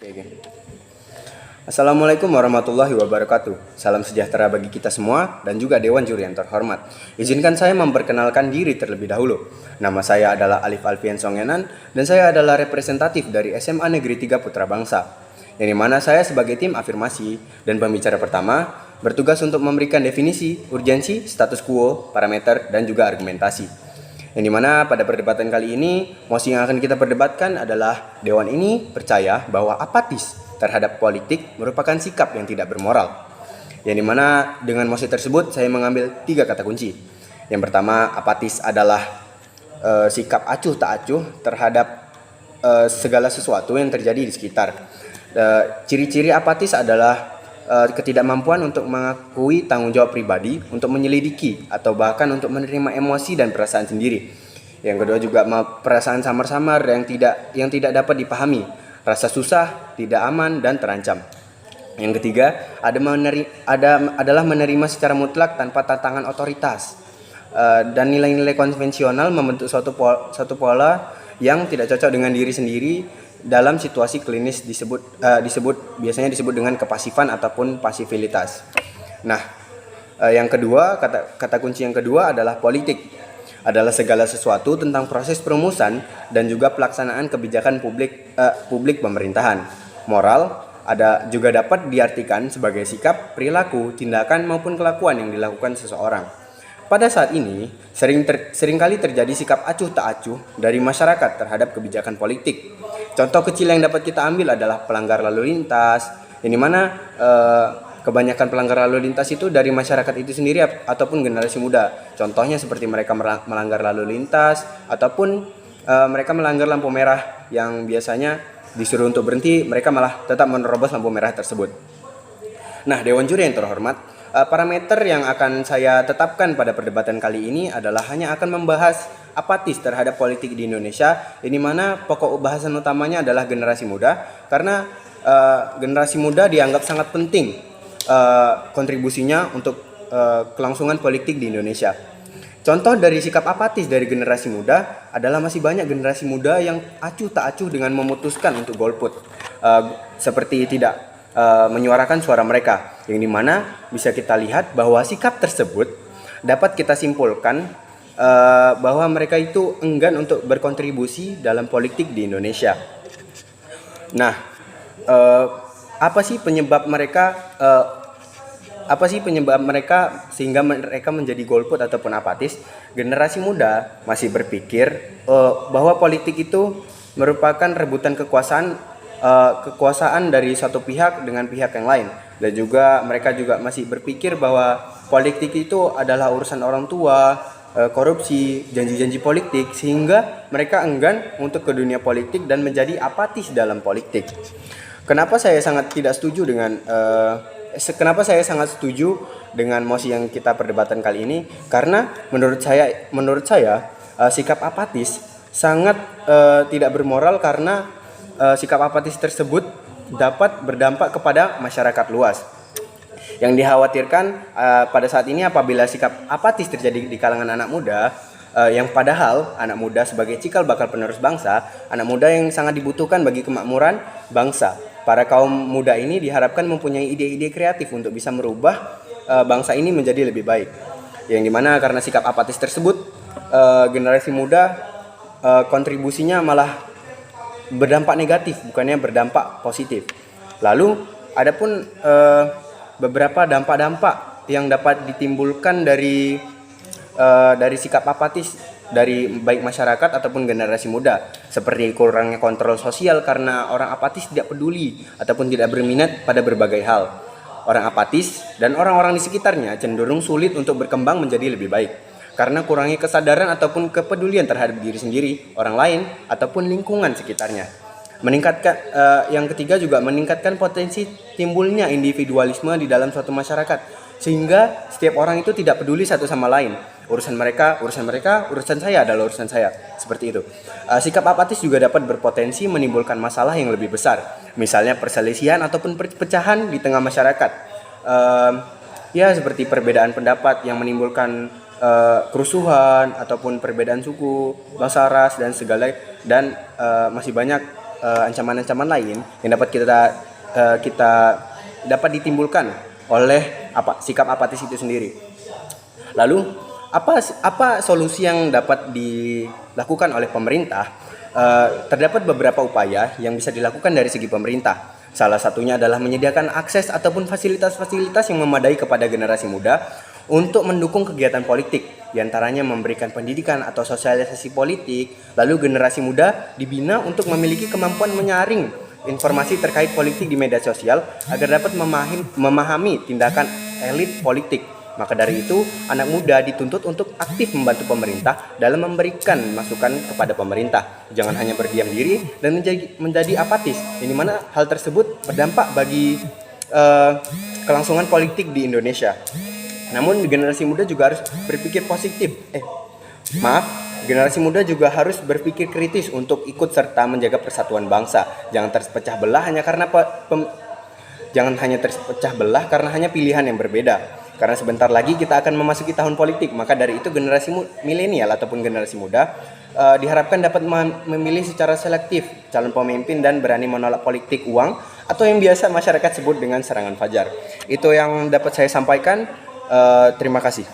Oke. Assalamualaikum warahmatullahi wabarakatuh. Salam sejahtera bagi kita semua dan juga Dewan Juri yang terhormat. Izinkan saya memperkenalkan diri terlebih dahulu. Nama saya adalah Alif Alfian Songenan dan saya adalah representatif dari SMA Negeri 3 Putra Bangsa. Yang dimana saya sebagai tim afirmasi dan pembicara pertama bertugas untuk memberikan definisi, urgensi, status quo, parameter, dan juga argumentasi. Yang dimana pada perdebatan kali ini, mosi yang akan kita perdebatkan adalah Dewan ini percaya bahwa apatis terhadap politik merupakan sikap yang tidak bermoral. Yang dimana dengan mosi tersebut saya mengambil 3 kata kunci. Yang pertama, apatis adalah sikap acuh tak acuh terhadap segala sesuatu yang terjadi di sekitar. Ciri-ciri apatis adalah ketidakmampuan untuk mengakui tanggung jawab pribadi, untuk menyelidiki atau bahkan untuk menerima emosi dan perasaan sendiri. Yang kedua juga perasaan samar-samar yang tidak dapat dipahami, rasa susah, tidak aman dan terancam. Yang ketiga adalah menerima secara mutlak tanpa tantangan otoritas, dan nilai-nilai konvensional membentuk suatu pola yang tidak cocok dengan diri sendiri. Dalam situasi klinis biasanya disebut dengan kepasifan ataupun pasifilitas. Nah, yang kedua, kata kunci yang kedua adalah politik. Adalah segala sesuatu tentang proses perumusan dan juga pelaksanaan kebijakan publik pemerintahan. Moral juga dapat diartikan sebagai sikap, perilaku, tindakan maupun kelakuan yang dilakukan seseorang. Pada saat ini, seringkali terjadi sikap acuh tak acuh dari masyarakat terhadap kebijakan politik. Contoh kecil yang dapat kita ambil adalah pelanggar lalu lintas, yang dimana kebanyakan pelanggar lalu lintas itu dari masyarakat itu sendiri ataupun generasi muda. Contohnya seperti mereka melanggar lalu lintas ataupun mereka melanggar lampu merah yang biasanya disuruh untuk berhenti, mereka malah tetap menerobos lampu merah tersebut. Nah, Dewan Juri yang terhormat, parameter yang akan saya tetapkan pada perdebatan kali ini adalah hanya akan membahas apatis terhadap politik di Indonesia, di mana pokok bahasan utamanya adalah generasi muda, karena generasi muda dianggap sangat penting kontribusinya untuk kelangsungan politik di Indonesia. Contoh dari sikap apatis dari generasi muda adalah masih banyak generasi muda yang acuh tak acuh dengan memutuskan untuk golput, seperti tidak menyuarakan suara mereka, yang dimana bisa kita lihat bahwa sikap tersebut dapat kita simpulkan bahwa mereka itu enggan untuk berkontribusi dalam politik di Indonesia. Nah, apa sih penyebab mereka sehingga mereka menjadi golput ataupun apatis? Generasi muda masih berpikir bahwa politik itu merupakan rebutan kekuasaan dari satu pihak dengan pihak yang lain, dan juga mereka juga masih berpikir bahwa politik itu adalah urusan orang tua, korupsi, janji-janji politik, sehingga mereka enggan untuk ke dunia politik dan menjadi apatis dalam politik. Kenapa saya sangat setuju dengan mosi yang kita perdebatan kali ini? Karena menurut saya sikap apatis sangat tidak bermoral, karena sikap apatis tersebut dapat berdampak kepada masyarakat luas. Yang dikhawatirkan pada saat ini apabila sikap apatis terjadi di kalangan anak muda, yang padahal anak muda sebagai cikal bakal penerus bangsa, anak muda yang sangat dibutuhkan bagi kemakmuran bangsa. Para kaum muda ini diharapkan mempunyai ide-ide kreatif untuk bisa merubah bangsa ini menjadi lebih baik. Yang dimana karena sikap apatis tersebut, generasi muda kontribusinya malah berdampak negatif, bukannya berdampak positif. Lalu adapun beberapa dampak-dampak yang dapat ditimbulkan dari sikap apatis dari baik masyarakat ataupun generasi muda, seperti kurangnya kontrol sosial karena orang apatis tidak peduli ataupun tidak berminat pada berbagai hal. Orang apatis dan orang-orang di sekitarnya cenderung sulit untuk berkembang menjadi lebih baik karena kurangnya kesadaran ataupun kepedulian terhadap diri sendiri, orang lain ataupun lingkungan sekitarnya. Yang ketiga juga meningkatkan potensi timbulnya individualisme di dalam suatu masyarakat, sehingga setiap orang itu tidak peduli satu sama lain. Urusan mereka, urusan saya adalah urusan saya. Seperti itu. Sikap apatis juga dapat berpotensi menimbulkan masalah yang lebih besar, misalnya perselisihan ataupun perpecahan di tengah masyarakat. Seperti perbedaan pendapat yang menimbulkan kerusuhan ataupun perbedaan suku, bangsa, ras dan segala, dan masih banyak ancaman-ancaman lain yang dapat kita dapat ditimbulkan oleh sikap apatis itu sendiri. Lalu apa solusi yang dapat dilakukan oleh pemerintah? Terdapat beberapa upaya yang bisa dilakukan dari segi pemerintah. Salah satunya adalah menyediakan akses ataupun fasilitas-fasilitas yang memadai kepada generasi muda untuk mendukung kegiatan politik, diantaranya memberikan pendidikan atau sosialisasi politik. Lalu generasi muda dibina untuk memiliki kemampuan menyaring informasi terkait politik di media sosial agar dapat memahami tindakan elit politik. Maka dari itu, anak muda dituntut untuk aktif membantu pemerintah dalam memberikan masukan kepada pemerintah. Jangan hanya berdiam diri dan menjadi apatis, di mana hal tersebut berdampak bagi kelangsungan politik di Indonesia. Namun generasi muda juga harus berpikir positif. Generasi muda juga harus berpikir kritis untuk ikut serta menjaga persatuan bangsa. Jangan terpecah belah hanya karena pilihan yang berbeda. Karena sebentar lagi kita akan memasuki tahun politik, maka dari itu generasi milenial ataupun generasi muda diharapkan dapat memilih secara selektif calon pemimpin dan berani menolak politik uang atau yang biasa masyarakat sebut dengan serangan fajar. Itu yang dapat saya sampaikan. Terima kasih.